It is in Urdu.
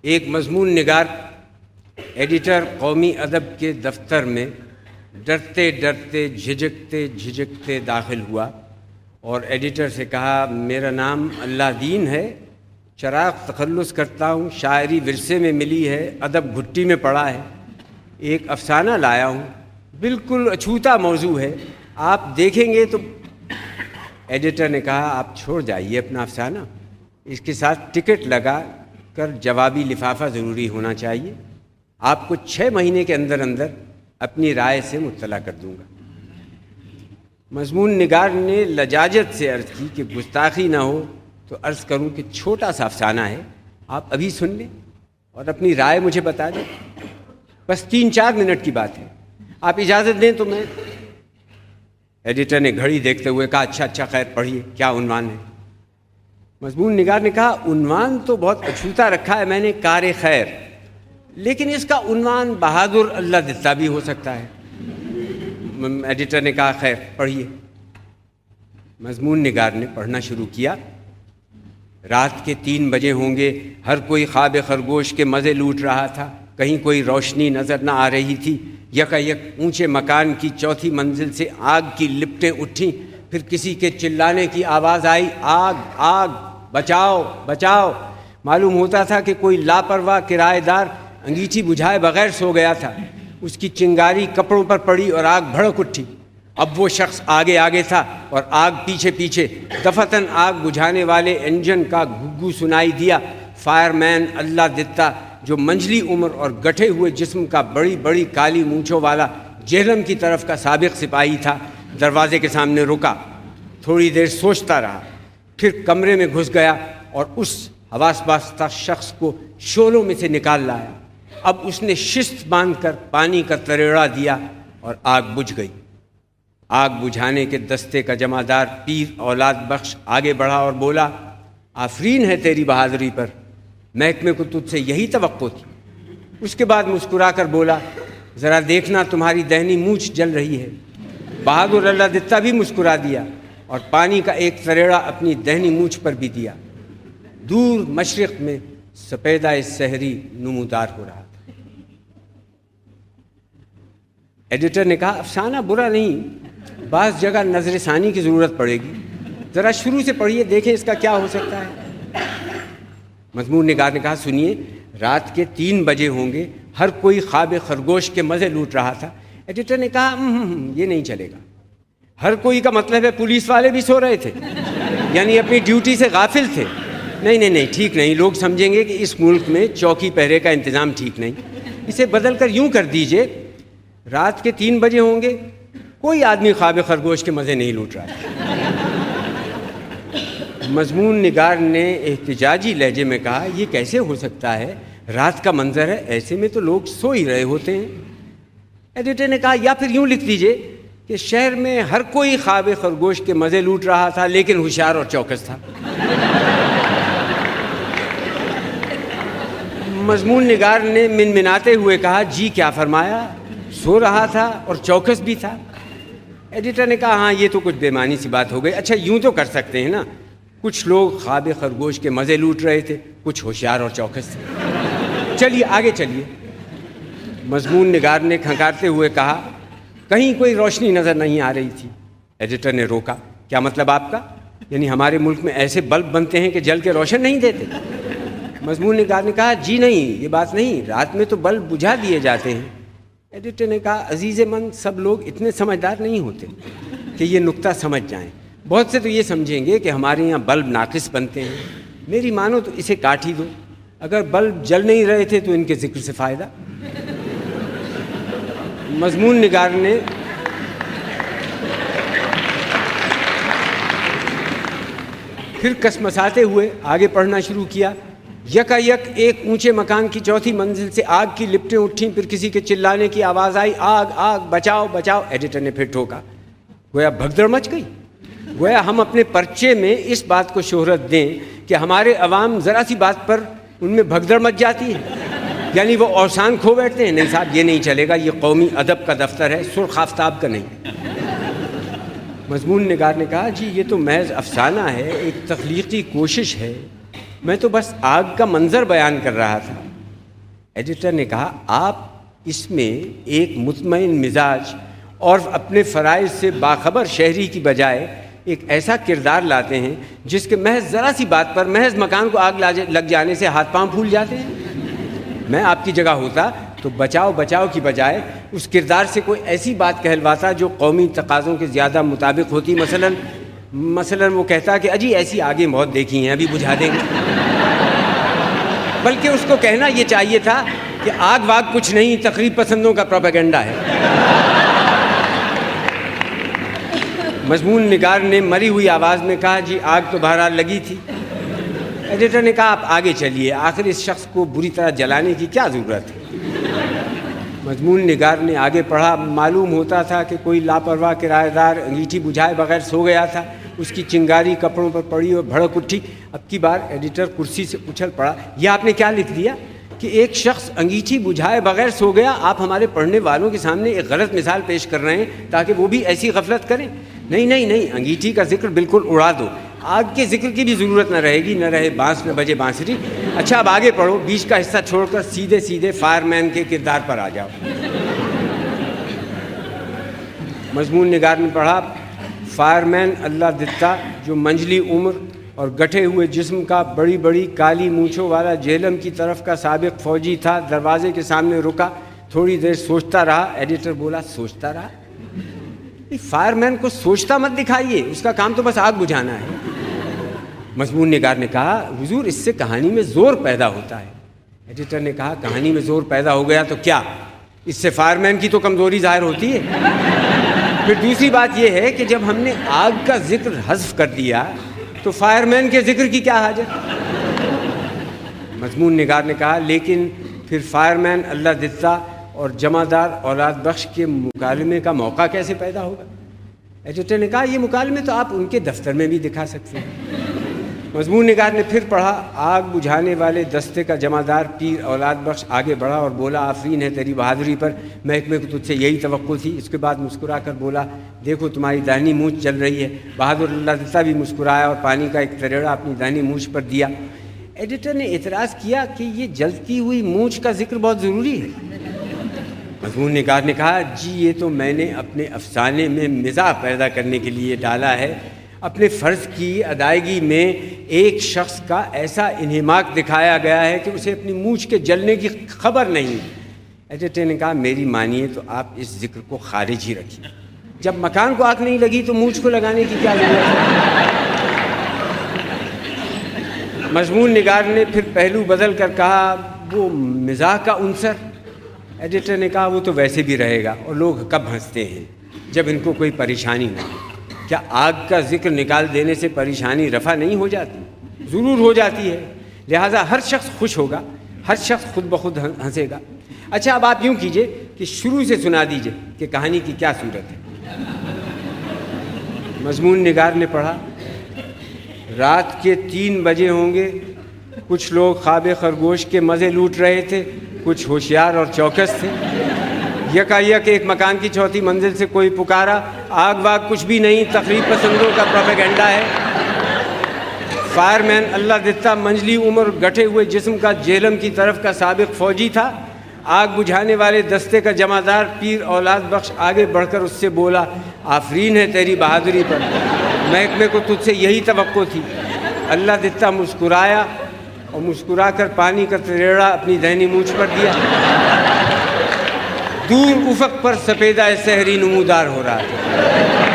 ایک مضمون نگار ایڈیٹر قومی ادب کے دفتر میں ڈرتے ڈرتے جھجکتے داخل ہوا اور ایڈیٹر سے کہا، میرا نام اللہ دین ہے، چراغ تخلص کرتا ہوں، شاعری ورثے میں ملی ہے، ادب گھٹی میں پڑا ہے، ایک افسانہ لایا ہوں، بالکل اچھوتا موضوع ہے، آپ دیکھیں گے تو۔ ایڈیٹر نے کہا، آپ چھوڑ جائیے اپنا افسانہ، اس کے ساتھ ٹکٹ لگا کر جوابی لفافہ ضروری ہونا چاہیے، آپ کو 6 مہینے کے اندر اپنی رائے سے مطلع کر دوں گا۔ مضمون نگار نے لجاجت سے عرض کی کہ گستاخی نہ ہو تو عرض کروں کہ چھوٹا سا افسانہ ہے، آپ ابھی سن لیں اور اپنی رائے مجھے بتا دیں، بس 3-4 منٹ کی بات ہے، آپ اجازت دیں تو میں۔ ایڈیٹر نے گھڑی دیکھتے ہوئے کہا، اچھا خیر پڑھیے، کیا عنوان ہے؟ مضمون نگار نے کہا، عنوان تو بہت اچھوتا رکھا ہے میں نے، کار خیر، لیکن اس کا عنوان بہادر اللہ دتا بھی ہو سکتا ہے۔ ایڈیٹر نے کہا، خیر پڑھیے۔ مضمون نگار نے پڑھنا شروع کیا۔ رات کے 3 بجے ہوں گے، ہر کوئی خواب خرگوش کے مزے لوٹ رہا تھا، کہیں کوئی روشنی نظر نہ آ رہی تھی، یک اونچے مکان کی 4تھی منزل سے آگ کی لپٹیں اٹھیں، پھر کسی کے چلانے کی آواز آئی، آگ آگ، بچاؤ بچاؤ۔ معلوم ہوتا تھا کہ کوئی لاپرواہ کرایہ دار انگیٹھی بجھائے بغیر سو گیا تھا، اس کی چنگاری کپڑوں پر پڑی اور آگ بھڑک اٹھی۔ اب وہ شخص آگے تھا اور آگ پیچھے، دفتن آگ بجھانے والے انجن کا گھگو سنائی دیا۔ فائر مین اللہ دتا، جو منجلی عمر اور گٹھے ہوئے جسم کا بڑی کالی مونچھوں والا جہلم کی طرف کا سابق سپاہی تھا، دروازے کے سامنے رکا، تھوڑی دیر سوچتا رہا، پھر کمرے میں گھس گیا اور اس حواس باختہ شخص کو شعلوں میں سے نکال لایا۔ اب اس نے شست باندھ کر پانی کا تریڑا دیا اور آگ بجھ گئی۔ آگ بجھانے کے دستے کا جمعدار پیر اولاد بخش آگے بڑھا اور بولا، آفرین ہے تیری بہادری پر، محکمے کو تجھ سے یہی توقع تھی۔ اس کے بعد مسکرا کر بولا، ذرا دیکھنا تمہاری دہنی مونچھ جل رہی ہے۔ بہادر اللہ دتا بھی مسکرا دیا اور پانی کا ایک تریڑا اپنی دہنی مونچھ پر بھی دیا۔ دور مشرق میں سپیدہ سحری نمودار ہو رہا تھا۔ ایڈیٹر نے کہا، افسانہ برا نہیں، بعض جگہ نظر ثانی کی ضرورت پڑے گی، ذرا شروع سے پڑھیے، دیکھیں اس کا کیا ہو سکتا ہے۔ مضمون نگار نے کہا، سنیے، رات کے 3 بجے ہوں گے، ہر کوئی خواب خرگوش کے مزے لوٹ رہا تھا۔ ایڈیٹر نے کہا، یہ نہیں چلے گا، ہر کوئی کا مطلب ہے پولیس والے بھی سو رہے تھے، یعنی اپنی ڈیوٹی سے غافل تھے۔ نہیں، ٹھیک نہیں، لوگ سمجھیں گے کہ اس ملک میں چوکی پہرے کا انتظام ٹھیک نہیں، اسے بدل کر یوں کر دیجئے، رات کے 3 بجے ہوں گے، کوئی آدمی خواب خرگوش کے مزے نہیں لوٹ رہا تھا۔ مضمون نگار نے احتجاجی لہجے میں کہا، یہ کیسے ہو سکتا ہے، رات کا منظر ہے، ایسے میں تو لوگ سو ہی رہے ہوتے ہیں۔ ایڈیٹر نے کہا، یا پھر یوں لکھ دیجئے کہ شہر میں ہر کوئی خواب خرگوش کے مزے لوٹ رہا تھا، لیکن ہوشیار اور چوکس تھا۔ مضمون نگار نے منمناتے ہوئے کہا، جی کیا فرمایا، سو رہا تھا اور چوکس بھی تھا؟ ایڈیٹر نے کہا، ہاں یہ تو کچھ بے معنی سی بات ہو گئی، اچھا یوں تو کر سکتے ہیں نا، کچھ لوگ خواب خرگوش کے مزے لوٹ رہے تھے، کچھ ہوشیار اور چوکس تھے، چلیے آگے چلیے۔ مضمون نگار نے کھنکارتے ہوئے کہا، کہیں کوئی روشنی نظر نہیں آ رہی تھی۔ ایڈیٹر نے روکا، کیا مطلب آپ کا، یعنی ہمارے ملک میں ایسے بلب بنتے ہیں کہ جل کے روشن نہیں دیتے؟ مضمون نگار نے کہا، جی نہیں، یہ بات نہیں، رات میں تو بلب بجھا دیے جاتے ہیں۔ ایڈیٹر نے کہا، عزیز من، سب لوگ اتنے سمجھدار نہیں ہوتے کہ یہ نکتہ سمجھ جائیں، بہت سے تو یہ سمجھیں گے کہ ہمارے یہاں بلب ناقص بنتے ہیں، میری مانو تو اسے کاٹ ہی دو، اگر بلب جل نہیں رہے تھے تو ان کے ذکر سے فائدہ۔ مضمون نگار نے پھر کسمساتے ہوئے آگے پڑھنا شروع کیا۔ یک ایک اونچے مکان کی 4تھی منزل سے آگ کی لپٹیں اٹھیں، پھر کسی کے چلانے کی آواز آئی، آگ آگ، بچاؤ بچاؤ۔ ایڈیٹر نے پھر ٹھوکا، گویا بھگدڑ مچ گئی، گویا ہم اپنے پرچے میں اس بات کو شہرت دیں کہ ہمارے عوام ذرا سی بات پر ان میں بھگدڑ مچ جاتی ہے، یعنی وہ اوسان کھو بیٹھتے ہیں۔ نہیں صاحب، یہ نہیں چلے گا، یہ قومی ادب کا دفتر ہے، سرخ آفتاب کا نہیں۔ مضمون نگار نے کہا، جی یہ تو محض افسانہ ہے، ایک تخلیقی کوشش ہے، میں تو بس آگ کا منظر بیان کر رہا تھا۔ ایڈیٹر نے کہا آپ اس میں ایک مطمئن مزاج اور اپنے فرائض سے باخبر شہری کی بجائے ایک ایسا کردار لاتے ہیں جس کے محض ذرا سی بات پر محض مکان کو آگ لگ جانے سے ہاتھ پاؤں پھول جاتے ہیں۔ میں آپ کی جگہ ہوتا تو بچاؤ کی بجائے اس کردار سے کوئی ایسی بات کہلواتا جو قومی تقاضوں کے زیادہ مطابق ہوتی۔ مثلاً وہ کہتا کہ اجی ایسی آگیں بہت دیکھی ہیں، ابھی بجھا دیں گے۔ بلکہ اس کو کہنا یہ چاہیے تھا کہ آگ واگ کچھ نہیں، تقریب پسندوں کا پروپیگنڈا ہے۔ مضمون نگار نے مری ہوئی آواز میں کہا جی آگ تو بہرحال لگی تھی۔ ایڈیٹر نے کہا آپ آگے چلیے، آخر اس شخص کو بری طرح جلانے کی کیا ضرورت ہے؟ مضمون نگار نے آگے پڑھا، معلوم ہوتا تھا کہ کوئی لاپرواہ کرایہ دار انگیٹھی بجھائے بغیر سو گیا تھا، اس کی چنگاری کپڑوں پر پڑی اور بھڑک اٹھی۔ اب کی بار ایڈیٹر کرسی سے اچھل پڑا، یہ آپ نے کیا لکھ دیا کہ ایک شخص انگیٹھی بجھائے بغیر سو گیا؟ آپ ہمارے پڑھنے والوں کے سامنے ایک غلط مثال پیش کر رہے ہیں تاکہ وہ بھی ایسی غفلت کریں۔ نہیں، انگیٹھی کا ذکر بالکل اڑا دو، آگ کے ذکر کی بھی ضرورت نہ رہے گی، نہ رہے بانس نہ بجے بانسری۔ اچھا اب آگے پڑھو، بیچ کا حصہ چھوڑ کر سیدھے فائر مین کے کردار پر آ جاؤ۔ مضمون نگار نے پڑھا، فائر مین اللہ دتا جو منجلی عمر اور گٹھے ہوئے جسم کا بڑی کالی مونچھوں والا جہلم کی طرف کا سابق فوجی تھا، دروازے کے سامنے رکا، تھوڑی دیر سوچتا رہا۔ ایڈیٹر بولا سوچتا رہا؟ فائر مین کو سوچتا مت دکھائیے، اس کا کام تو بس آگ بجھانا ہے۔ مضمون نگار نے کہا حضور اس سے کہانی میں زور پیدا ہوتا ہے۔ ایڈیٹر نے کہا کہانی میں زور پیدا ہو گیا تو کیا، اس سے فائر مین کی تو کمزوری ظاہر ہوتی ہے۔ پھر دوسری بات یہ ہے کہ جب ہم نے آگ کا ذکر حذف کر دیا تو فائر مین کے ذکر کی کیا حاجت؟ مضمون نگار نے کہا لیکن پھر فائر مین اللہ دتا اور جمعدار اولاد بخش کے مکالمے کا موقع کیسے پیدا ہوگا؟ ایڈیٹر نے کہا یہ مکالمے تو آپ ان کے دفتر میں بھی دکھا سکتے ہیں۔ مضمون نگار نے پھر پڑھا، آگ بجھانے والے دستے کا جمعدار پیر اولاد بخش آگے بڑھا اور بولا آفرین ہے تیری بہادری پر، محکمے کو تجھ سے یہی توقع تھی۔ اس کے بعد مسکرا کر بولا دیکھو تمہاری داہنی مونچھ جل رہی ہے۔ بہادر اللہ دتا بھی مسکرایا اور پانی کا ایک تریڑا اپنی داہنی مونچھ پر دیا۔ ایڈیٹر نے اعتراض کیا کہ یہ جلتی ہوئی مونچھ کا ذکر بہت ضروری ہے۔ مضمون نگار نے کہا جی یہ تو میں نے اپنے افسانے میں مزاح پیدا کرنے کے لیے ڈالا ہے، اپنے فرض کی ادائیگی میں ایک شخص کا ایسا انہماک دکھایا گیا ہے کہ اسے اپنی مونچھ کے جلنے کی خبر نہیں۔ ایڈیٹر نے کہا میری مانیے تو آپ اس ذکر کو خارج ہی رکھیے، جب مکان کو آگ نہیں لگی تو مونچھ کو لگانے کی کیا ضرورت ہے؟ مضمون نگار نے پھر پہلو بدل کر کہا وہ مزاح کا عنصر؟ ایڈیٹر نے کہا وہ تو ویسے بھی رہے گا، اور لوگ کب ہنستے ہیں جب ان کو کوئی پریشانی نہ ہو۔ کیا آگ کا ذکر نکال دینے سے پریشانی رفع نہیں ہو جاتی؟ ضرور ہو جاتی ہے، لہٰذا ہر شخص خوش ہوگا، ہر شخص خود بخود ہنسے گا۔ اچھا اب آپ یوں کیجئے کہ شروع سے سنا دیجئے کہ کہانی کی کیا صورت ہے۔ مضمون نگار نے پڑھا، رات کے 3 بجے ہوں گے، کچھ لوگ خواب خرگوش کے مزے لوٹ رہے تھے، کچھ ہوشیار اور چوکس تھے۔ یکایک ایک مکان کی 4تھی منزل سے کوئی پکارا، آگ واگ کچھ بھی نہیں، تقریب پسندوں کا پروپیگنڈا ہے۔ فائر مین اللہ دتا منجلی عمر گٹھے ہوئے جسم کا جہلم کی طرف کا سابق فوجی تھا، آگ بجھانے والے دستے کا جمعدار پیر اولاد بخش آگے بڑھ کر اس سے بولا آفرین ہے تیری بہادری پر، محکمے کو تجھ سے یہی توقع تھی۔ اللہ دتا مسکرایا اور مسکرا کر پانی کا تریڑا اپنی دہنی مونچھ پر دیا۔ دور افق پر سپیدہ سحری نمودار ہو رہا تھا۔